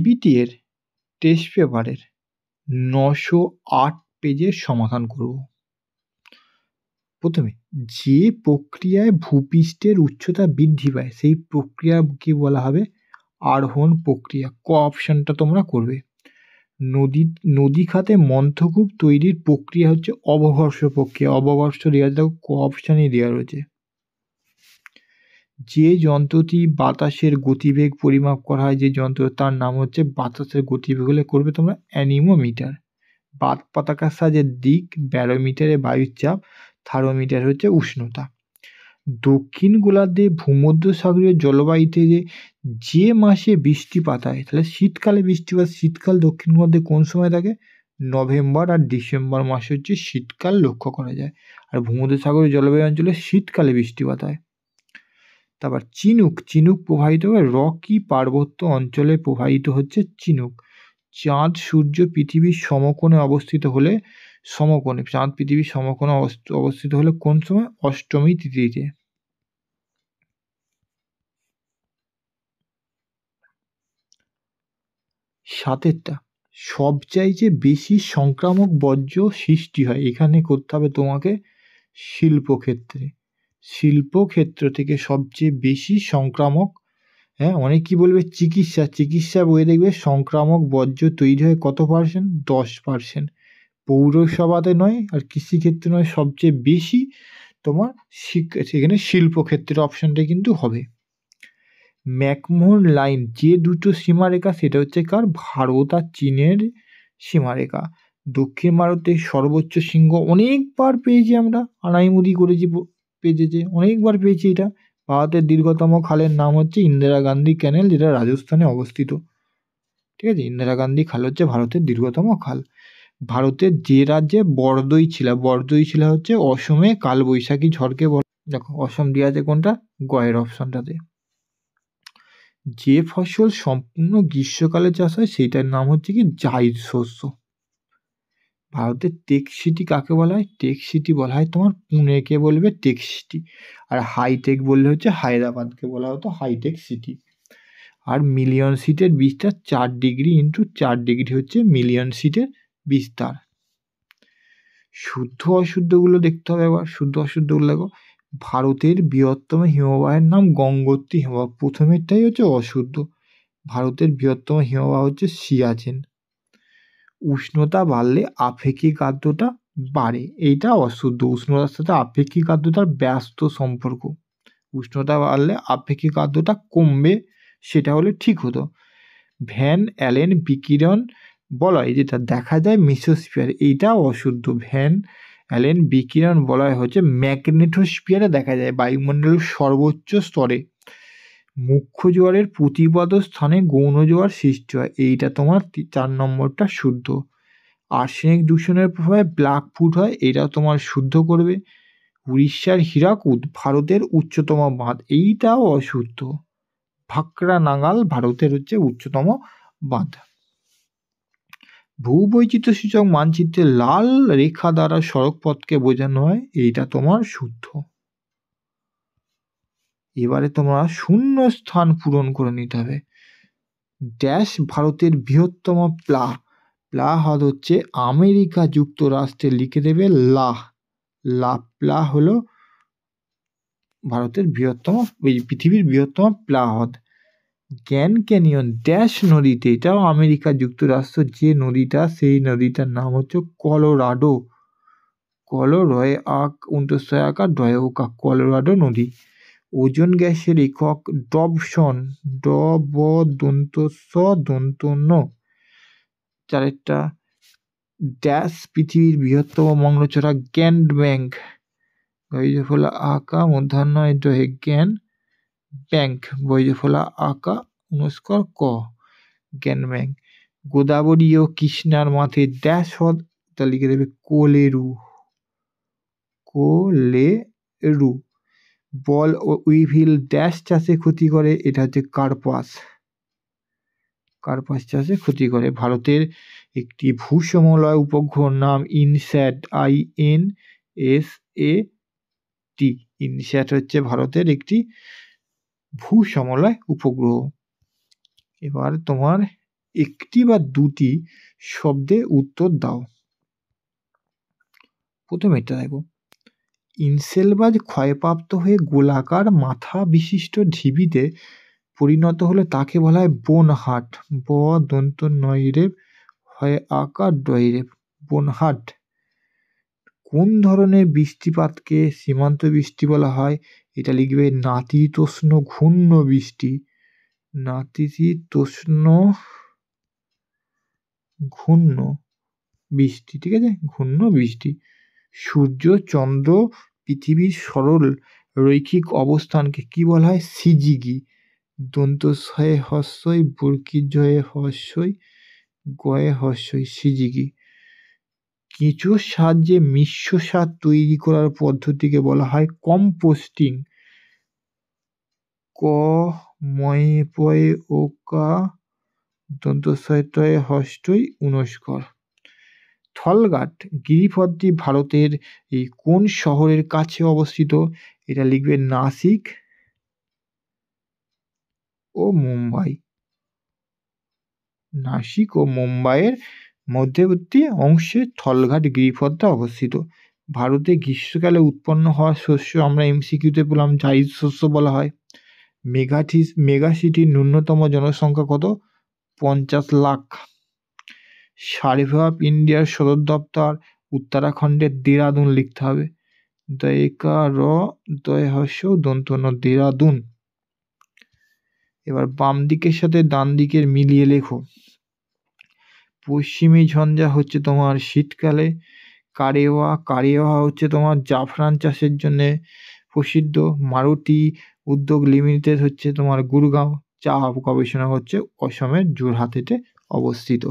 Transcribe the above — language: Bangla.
সিবিটি এর টেস্ট পেপারের 908 পেজের সমাধান করব। প্রথমে যে প্রক্রিয়ায় ভূপৃষ্ঠের উচ্চতা বৃদ্ধি পায় সেই প্রক্রিয়াকে বলা হবে আরোহণ প্রক্রিয়া। ক অপশনটা তোমরা করবে। নদী খাতে মন্থকূপ তৈরির প্রক্রিয়া হচ্ছে অবঘর্ষ প্রক্রিয়া। অবঘর্ষ দেওয়া আছে, ক অপশানেই দেওয়া রয়েছে। যে যন্ত্রটি বাতাসের গতিবেগ পরিমাপ করা হয়, যে যন্ত্র, তার নাম হচ্ছে বাতাসের গতিবেগ হলে করবে তোমরা অ্যানিমোমিটার। বাত পতাকার সাহায্যে দিক, ব্যারোমিটারে বায়ুর চাপ, থার্মোমিটার হচ্ছে উষ্ণতা। দক্ষিণ গোলার্ধে ভূমধ্যসাগরীয় জলবায়ুতে যে মাসে বৃষ্টিপাত হয়, তাহলে শীতকালে বৃষ্টিপাত। শীতকাল দক্ষিণ গোলার্ধে কোন সময় থাকে? নভেম্বর আর ডিসেম্বর মাসে হচ্ছে শীতকাল লক্ষ্য করা যায়। আর ভূমধ্যসাগরীয় জলবায়ু অঞ্চলে শীতকালে বৃষ্টিপাত হয়। তারপর চিনুক প্রবাহিত হয় রকি পার্বত্য অঞ্চলে প্রবাহিত হচ্ছে চিনুক। চাঁদ সূর্য পৃথিবীর সমকোণে অবস্থিত হলে, চাঁদ পৃথিবীর সমকোণে অবস্থিত হলে কোন সময়? অষ্টমী তিথিতে। সাতেরটা, সবচাইতে বেশি সংক্রামক বর্জ্য সৃষ্টি হয়, এখানে করতে হবে তোমাকে শিল্পক্ষেত্রে। শিল্পক্ষেত্র থেকে সবচেয়ে বেশি সংক্রামক, অনেক কি বলবে চিকিৎসা বইয়ে দেখবে সংক্রামক বর্জ্য তৈরি হয় কত পার্সেন্ট? 10%। পৌরসভাতে নয় আর কৃষিক্ষেত্রে নয়, সবচেয়ে বেশি তোমার সেখানে শিল্পক্ষেত্রের অপশানটা কিন্তু হবে। ম্যাকমোহন লাইন যে দুটো সীমারেখা, সেটা হচ্ছে কার? ভারত আর চীনের সীমারেখা। দক্ষিণ ভারতের সর্বোচ্চ শৃঙ্গ অনেকবার পেয়েছি আমরা, আনাইমুদি করেছি পেজেছে, অনেকবার পেয়েছি এটা। ভারতের দীর্ঘতম খালের নাম হচ্ছে ইন্দিরা গান্ধী ক্যানেল, যেটা রাজস্থানে অবস্থিত। ঠিক আছে, ইন্দিরা গান্ধী খাল হচ্ছে ভারতের দীর্ঘতম খাল। ভারতের যে রাজ্যে বরদই শিলা হচ্ছে অসমে কালবৈশাখী ঝড়কে দেখো অসম দিয়ে আছে কোনটা? গয়ের অপশনটাতে। যে ফসল সম্পূর্ণ গ্রীষ্মকালে চাষ হয় সেইটার নাম হচ্ছে কি? জাইদ শস্য। ভারতের টেক সিটি কাকে বলা হয়? টেক সিটি বলা হয় তোমার পুনেকে বলবে টেক সিটি, আর হাইটেক বললে হচ্ছে হায়দ্রাবাদকে বলা হতো হাইটেক সিটি। আর মিলিয়ন সিটের বিস্তার 4 ডিগ্রি ইন্টু 4 ডিগ্রি হচ্ছে মিলিয়ন সিটের বিস্তার। শুদ্ধ অশুদ্ধগুলো দেখতে হবে এবার। শুদ্ধ অশুদ্ধগুলো দেখো। ভারতের বৃহত্তম হিমবাহের নাম গঙ্গোত্রী হিমবাহ, প্রথমেরটাই হচ্ছে অশুদ্ধ। ভারতের বৃহত্তম হিমবাহ হচ্ছে সিয়াচেন। উষ্ণতা বাড়লে আপেক্ষিক আর্দ্রতা বাড়ে, এইটা অশুদ্ধ। উষ্ণতার সাথে আপেক্ষিক আর্দ্রতার ব্যস্ত সম্পর্ক। উষ্ণতা বাড়লে আপেক্ষিক আর্দ্রতা কমবে, সেটা হলে ঠিক হতো। ভ্যান অ্যালেন বিকিরণ বলয় যেটা দেখা যায় মেসোস্ফিয়ার, এইটা অশুদ্ধ। ভ্যান অ্যালেন বিকিরণ বলয় হচ্ছে ম্যাগনেটোস্ফিয়ারে দেখা যায়, বায়ুমণ্ডলের সর্বোচ্চ স্তরে। মুখ্য জোয়ারের প্রতিপাদ স্থানে গৌণ জোয়ার সৃষ্টি হয়, এইটা তোমার 4 নম্বরটা শুদ্ধ। আর্সেনিক দূষণের প্রভাবে ব্ল্যাকফুট হয়, এটা তোমার শুদ্ধ করবে। উড়িষ্যার হীরাকুদ ভারতের উচ্চতম বাঁধ, এইটাও অশুদ্ধ। ভাকরা নাগাল ভারতের হচ্ছে উচ্চতম বাঁধ। ভূবৈচিত্র্য সূচক মানচিত্রে লাল রেখা দ্বারা সড়কপথকে বোঝানো হয়, এইটা তোমার শুদ্ধ। এবারে তোমরা শূন্য স্থান পূরণ করে নিতে হবে। ড্যাশ ভারতের বৃহত্তম প্লা হ্রদ হচ্ছে আমেরিকা যুক্তরাষ্ট্রে, লিখে দেবে প্লা হলো ভারতের বৃহত্তম, পৃথিবীর বৃহত্তম প্লা হ্রদ। গ্র্যান্ড ক্যানিয়ন ড্যাশ নদীতে, এটাও আমেরিকা যুক্তরাষ্ট্র যে নদীটা, সেই নদীটার নাম হচ্ছে কলোরাডো। কলোরাডো নদী। ওজোন গ্যাসের একক ডবসন, চারেরটা ড্যাশ পৃথিবীর বৃহত্তম মগ্নচড়া গ্যান্ড ব্যাংক, বৈজফলা আঁকা মধ্যাহ্ন জ্ঞান ব্যাংক, বৈজফলা আঁকা অনুস্কার ক, জ্ঞান ব্যাংক। গোদাবরী ও কৃষ্ণার মাঠে ড্যাশ হ্রদ, তা লিখে দেবে কোলেরু। বল ও উইভিল ড্যাশ চাষে ক্ষতি করে, এটা হচ্ছে কার্পাস চাষে ক্ষতি করে। ভারতের একটি ভূসমলয় উপগ্রহর নাম ইনস্যাট, INSAT। ইনস্যাট হচ্ছে ভারতের একটি ভূসমলয় উপগ্রহ। এবার তোমার একটি বা দুটি শব্দে উত্তর দাও। প্রথমে এটা দেখো, ইনসেলবাজ ক্ষয়প্রাপ্ত হয়ে গোলাকার মাথা বিশিষ্ট ঢিবিতে পরিণত হলে তাকে বলা হয় বোনহাট। ব দন্ত নয় রেপ হয় আকার ডয় রেপ, বোনহাট। কোন ধরনের বৃষ্টিপাতকে সীমান্ত বৃষ্টি বলা হয়? এটা লিখবে নাতিশীতোষ্ণ ঘূর্ণ বৃষ্টি। নাতিশীতোষ্ণ ঘূর্ণ বৃষ্টি, ঠিক আছে, ঘূর্ণ বৃষ্টি। সূর্য, চন্দ্র, পৃথিবীর সরল রৈখিক অবস্থানকে কি বলা হয়? সিজিগি। দন্ত সয়ে হস্যই, বর্গীর জয়ে হস্যই, গয়ে হস্যই, সিজিগি। কেঁচোর সাহায্যে মিশ্র সার তৈরি করার পদ্ধতিকে বলা হয় কম্পোস্টিং। ক ময়ে পয়ে ওকা দন্ত সয়ে হস্যই উনস্কর। থলঘাট গিরিপথটি ভারতের এই কোন শহরের কাছে অবস্থিত? এটা লিখবে নাসিক ও মুম্বাই। নাসিক ও মুম্বাইয়ের মধ্যবর্তী অংশে থলঘাট গিরিপথটা অবস্থিত। ভারতে গ্রীষ্মকালে উৎপন্ন হওয়া শস্য আমরা এমসিকিউতে পেলাম জাইদ শস্য বলা হয়। মেগা সিটির ন্যূনতম জনসংখ্যা কত? 50 লাখ। সার্ভে অফ ইন্ডিয়ার সদর দপ্তর উত্তরাখণ্ডের দেরাদুন লিখতে হবে। দয়কা র দয় হস্য দন্ত ন, দেরাদুন। এবার বাম দিকের সাথে ডান দিকের মিলিয়ে লেখো। পশ্চিমী ঝঞ্ঝা হচ্ছে তোমার শীতকালে। কারেওয়া হচ্ছে তোমার জাফরান চাষের জন্য প্রসিদ্ধ। মারুতি উদ্যোগ লিমিটেড হচ্ছে তোমার গুরগাঁও। চা গবেষণা হচ্ছে অসমের যোরহাটেতে অবস্থিত।